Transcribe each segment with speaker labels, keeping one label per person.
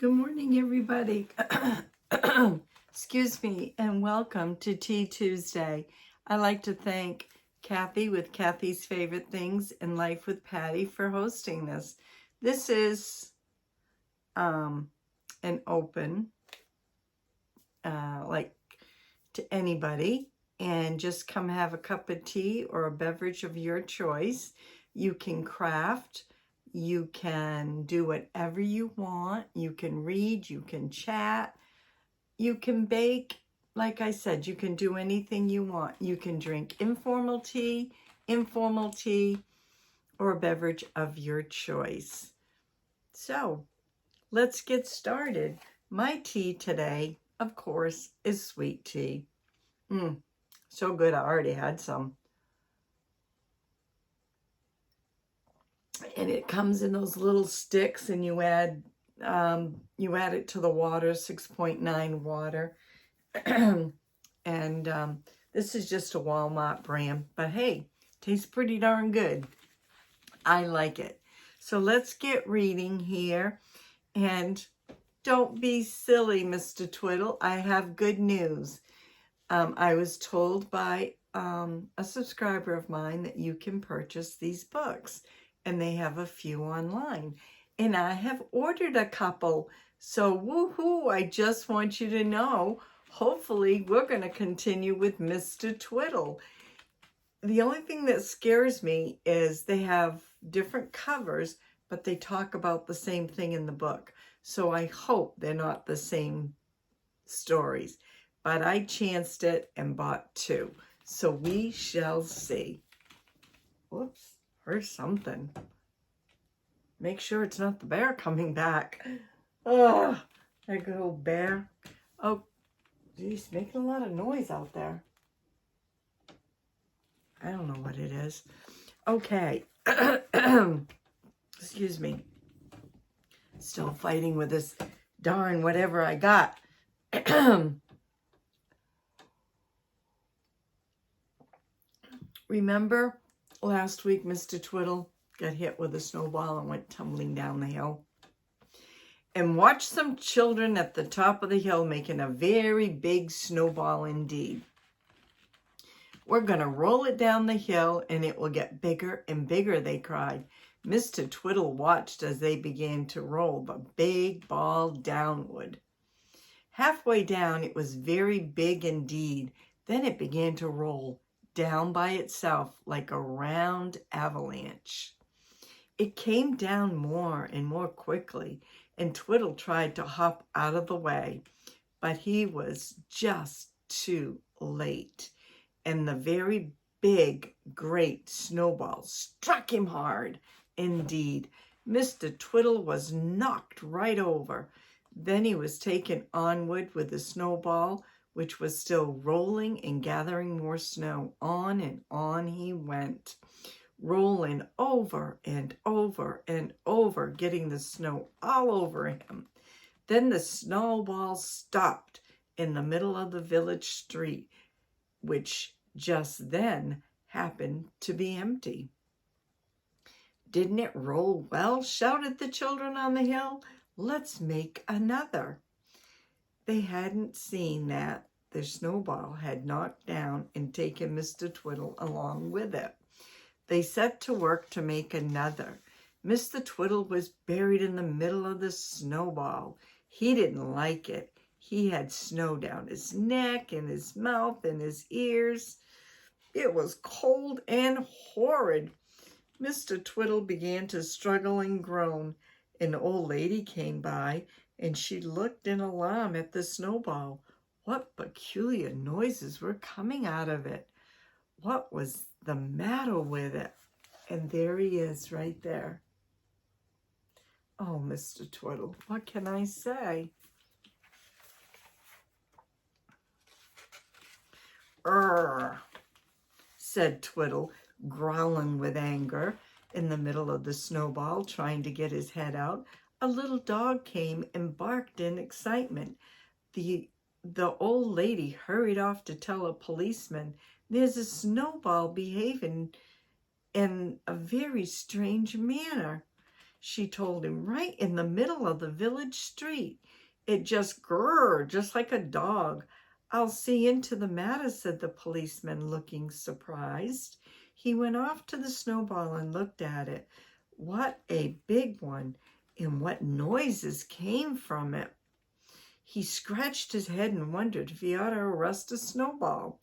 Speaker 1: Good morning, everybody. Excuse me, and welcome to Tea Tuesday. I'd like to thank Kathy with Kathy's Favorite Things in Life with Patty for hosting this. This is an open, like to anybody, and just come have a cup of tea or a beverage of your choice. You can craft. You can do whatever you want. You can read, you can chat, you can bake. Like I said, you can do anything you want. You can drink informal tea, or a beverage of your choice. So let's get started. My tea today, of course, is sweet tea. So good, I already had some. And it comes in those little sticks, and you add it to the water, 6.9 water. And this is just a Walmart brand, but hey, tastes pretty darn good. I like it. So let's get reading here. And don't be silly, Mr. Twiddle. I have good news. I was told by a subscriber of mine that you can purchase these books, and they have a few online. And I have ordered a couple. So woohoo, I just want you to know, hopefully we're going to continue with Mr. Twiddle. The only thing that scares me is they have different covers, but they talk about the same thing in the book. So I hope they're not the same stories. But I chanced it and bought two. So we shall see. Whoops. Heard something. Make sure it's not the bear coming back. Oh, that good old bear. Oh, geez, making a lot of noise out there. I don't know what it is. Okay. Excuse me. Still fighting with this darn whatever I got. Remember last week, Mr. Twiddle got hit with a snowball and went tumbling down the hill. And watch some children at the top of the hill making a very big snowball indeed. We're going to roll it down the hill and it will get bigger and bigger, they cried. Mr. Twiddle watched as they began to roll the big ball downward. Halfway down, it was very big indeed. Then it began to roll down by itself like a round avalanche. It came down more and more quickly, and Twiddle tried to hop out of the way, but he was just too late, and the very big, great snowball struck him hard. Indeed, Mr. Twiddle was knocked right over. Then he was taken onward with the snowball, which was still rolling and gathering more snow. On and on he went, rolling over and over and over, getting the snow all over him. Then the snowball stopped in the middle of the village street, which just then happened to be empty. Didn't it roll well? Shouted the children on the hill. Let's make another. They hadn't seen that the snowball had knocked down and taken Mr. Twiddle along with it. They set to work to make another. Mr. Twiddle was buried in the middle of the snowball. He didn't like it. He had snow down his neck and his mouth and his ears. It was cold and horrid. Mr. Twiddle began to struggle and groan. An old lady came by, and she looked in alarm at the snowball. What peculiar noises were coming out of it? What was the matter with it? And there he is right there. Oh, Mr. Twiddle, what can I say? Said Twiddle, growling with anger. In the middle of the snowball, trying to get his head out, a little dog came and barked in excitement. The old lady hurried off to tell a policeman, "There's a snowball behaving in a very strange manner." she told him, right in the middle of the village street. It just grrred, just like a dog. I'll see into the matter, said the policeman, looking surprised. He went off to the snowball and looked at it. What a big one, and what noises came from it. He scratched his head and wondered if he ought to arrest a snowball.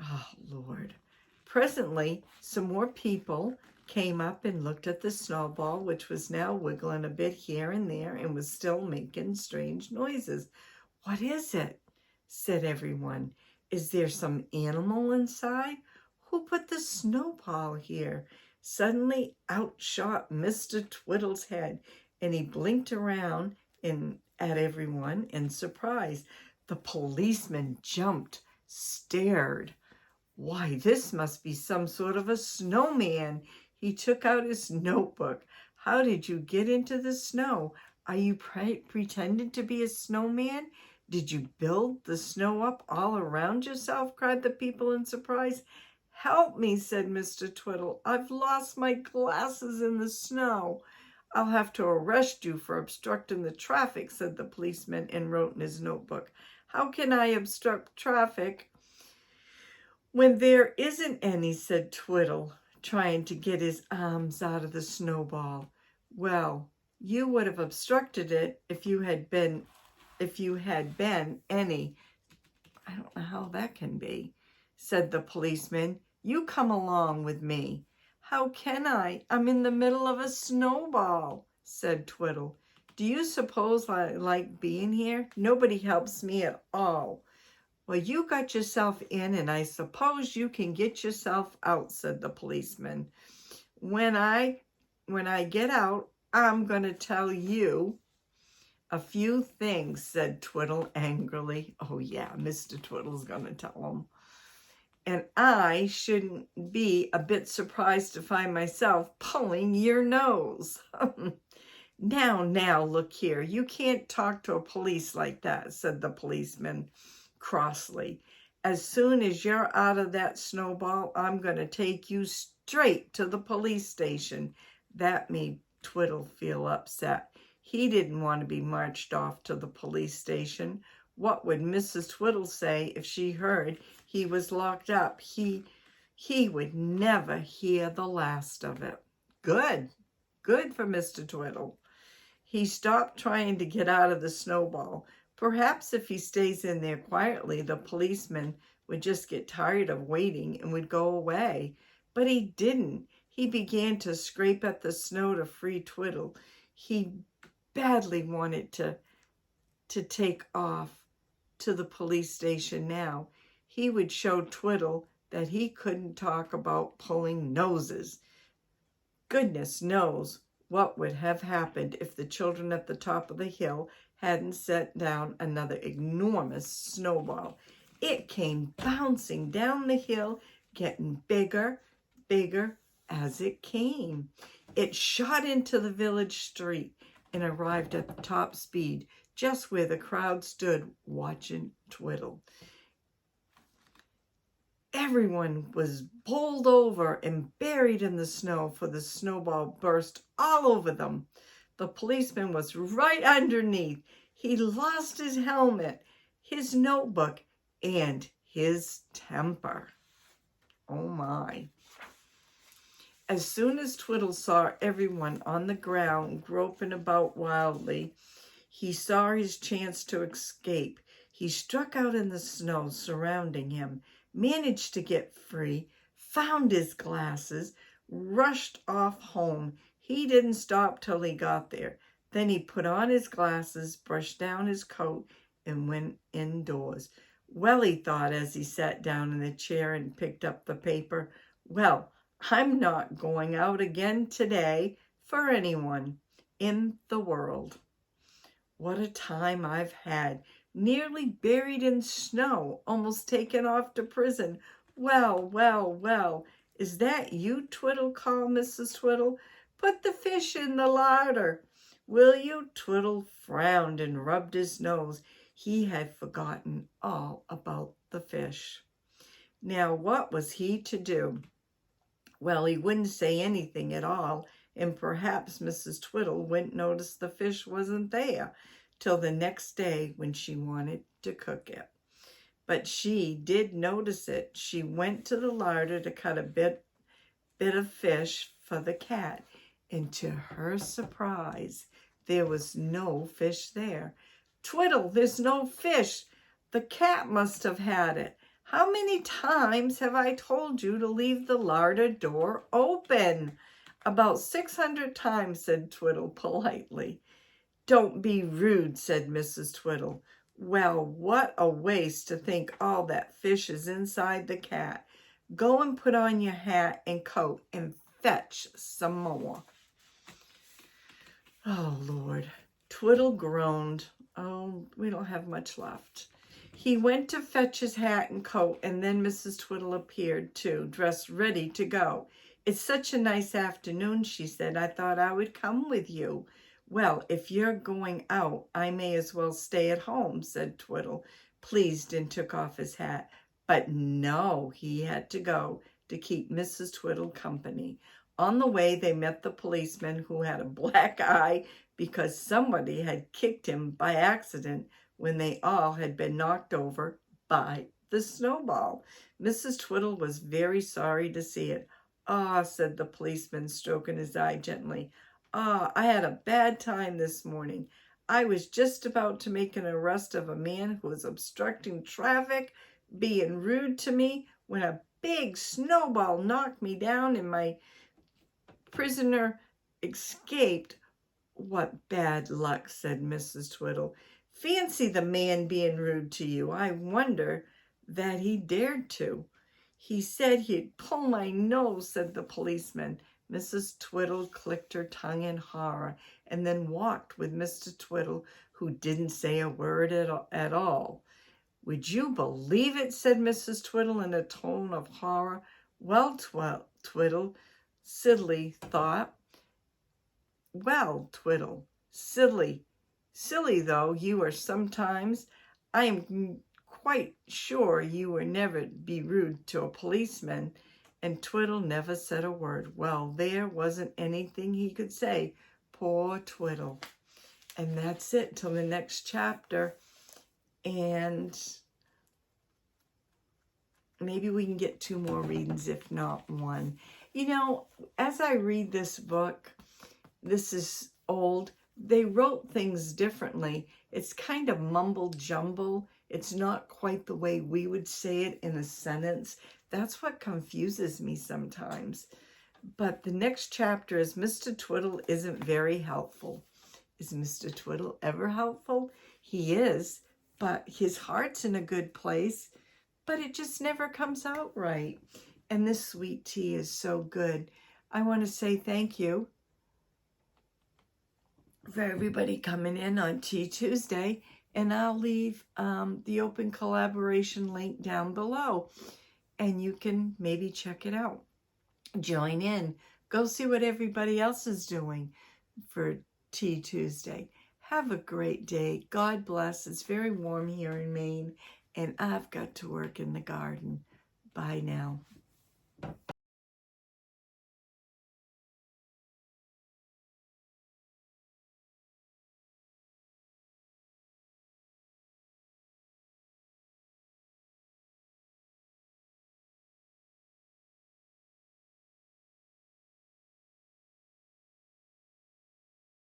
Speaker 1: Oh, Lord. Presently, some more people came up and looked at the snowball, which was now wiggling a bit here and there and was still making strange noises. What is it? Said everyone. Is there some animal inside? Who put the snowball here? Suddenly out shot Mr. Twiddle's head, and he blinked around at everyone in surprise. The policeman jumped, stared. Why, this must be some sort of a snowman. He took out his notebook. How did you get into the snow? Are you pretending to be a snowman? Did you build the snow up all around yourself? Cried the people in surprise. Help me, said Mr. Twiddle. I've lost my glasses in the snow. I'll have to arrest you for obstructing the traffic, said the policeman, and wrote in his notebook. How can I obstruct traffic when there isn't any, said Twiddle, trying to get his arms out of the snowball. Well, you would have obstructed it if you had been any. I don't know how that can be, said the policeman. You come along with me. How can I? I'm in the middle of a snowball, said Twiddle. Do you suppose I like being here? Nobody helps me at all. Well, you got yourself in, and I suppose you can get yourself out, said the policeman. When I get out, I'm going to tell you a few things, said Twiddle angrily. Oh, yeah, Mr. Twiddle's going to tell him. And I shouldn't be a bit surprised to find myself pulling your nose. Now, look here. You can't talk to a police like that, said the policeman crossly. As soon as you're out of that snowball, I'm going to take you straight to the police station. That made Twiddle feel upset. He didn't want to be marched off to the police station. What would Mrs. Twiddle say if she heard he was locked up? He would never hear the last of it. Good for Mr. Twiddle. He stopped trying to get out of the snowball. Perhaps if he stays in there quietly, the policeman would just get tired of waiting and would go away. But he didn't. He began to scrape at the snow to free Twiddle. He badly wanted to take off to the police station now. He would show Twiddle that he couldn't talk about pulling noses. Goodness knows what would have happened if the children at the top of the hill hadn't set down another enormous snowball. It came bouncing down the hill, getting bigger as it came. It shot into the village street and arrived at top speed, just where the crowd stood watching Twiddle. Everyone was bowled over and buried in the snow, for the snowball burst all over them. The policeman was right underneath. He lost his helmet, his notebook, and his temper. Oh my. As soon as Twiddle saw everyone on the ground groping about wildly, he saw his chance to escape. He struck out in the snow surrounding him, managed to get free, found his glasses, rushed off home. He didn't stop till he got there. Then he put on his glasses, brushed down his coat, and went indoors. Well, he thought as he sat down in the chair and picked up the paper, well, I'm not going out again today for anyone in the world. What a time I've had. Nearly buried in snow, almost taken off to prison. Well, is that you, Twiddle? Called Mrs. Twiddle. Put the fish in the larder, will you? Twiddle frowned and rubbed his nose. He had forgotten all about the fish. Now, what was he to do? Well, he wouldn't say anything at all and perhaps Mrs. Twiddle wouldn't notice the fish wasn't there till the next day when she wanted to cook it. But she did notice it. She went to the larder to cut a bit of fish for the cat, and to her surprise, there was no fish there. "Twiddle, there's no fish. The cat must have had it. How many times have I told you to leave the larder door open?" "About 600 times, said Twiddle politely. "Don't be rude," said Mrs. Twiddle. "Well, what a waste to think all that fish is inside the cat. Go and put on your hat and coat and fetch some more." Oh, Lord. Twiddle groaned. "Oh, we don't have much left." He went to fetch his hat and coat, and then Mrs. Twiddle appeared, too, dressed ready to go. "It's such a nice afternoon," she said. "I thought I would come with you." "Well, if you're going out, I may as well stay at home," said Twiddle, pleased, and took off his hat. But no, he had to go to keep Mrs. Twiddle company. On the way, they met the policeman, who had a black eye because somebody had kicked him by accident when they all had been knocked over by the snowball. Mrs. Twiddle was very sorry to see it. "Ah," said the policeman, stroking his eye gently. "Ah, I had a bad time this morning. I was just about to make an arrest of a man who was obstructing traffic, being rude to me, when a big snowball knocked me down and my prisoner escaped." "What bad luck," said Mrs. Twiddle. "Fancy the man being rude to you. I wonder that he dared to." "He said he'd pull my nose," said the policeman. Mrs. Twiddle clicked her tongue in horror and then walked with Mr. Twiddle, who didn't say a word at all. "Would you believe it?" said Mrs. Twiddle in a tone of horror. "Well, Twiddle," Silly thought. "Well, Twiddle, silly though you are sometimes, I am quite sure you would never be rude to a policeman." And Twiddle never said a word. Well, there wasn't anything he could say. Poor Twiddle. And that's it till the next chapter. And maybe we can get 2 more readings, if not 1. You know, as I read this book, this is old, they wrote things differently. It's kind of mumble jumble. It's not quite the way we would say it in a sentence. That's what confuses me sometimes. But the next chapter is Mr. Twiddle isn't very helpful. Is Mr. Twiddle ever helpful? He is, but his heart's in a good place, but it just never comes out right. And this sweet tea is so good. I want to say thank you for everybody coming in on Tea Tuesday, and I'll leave the open collaboration link down below, and you can maybe check it out. Join in. Go see what everybody else is doing for Tea Tuesday. Have a great day. God bless. It's very warm here in Maine, and I've got to work in the garden. Bye now.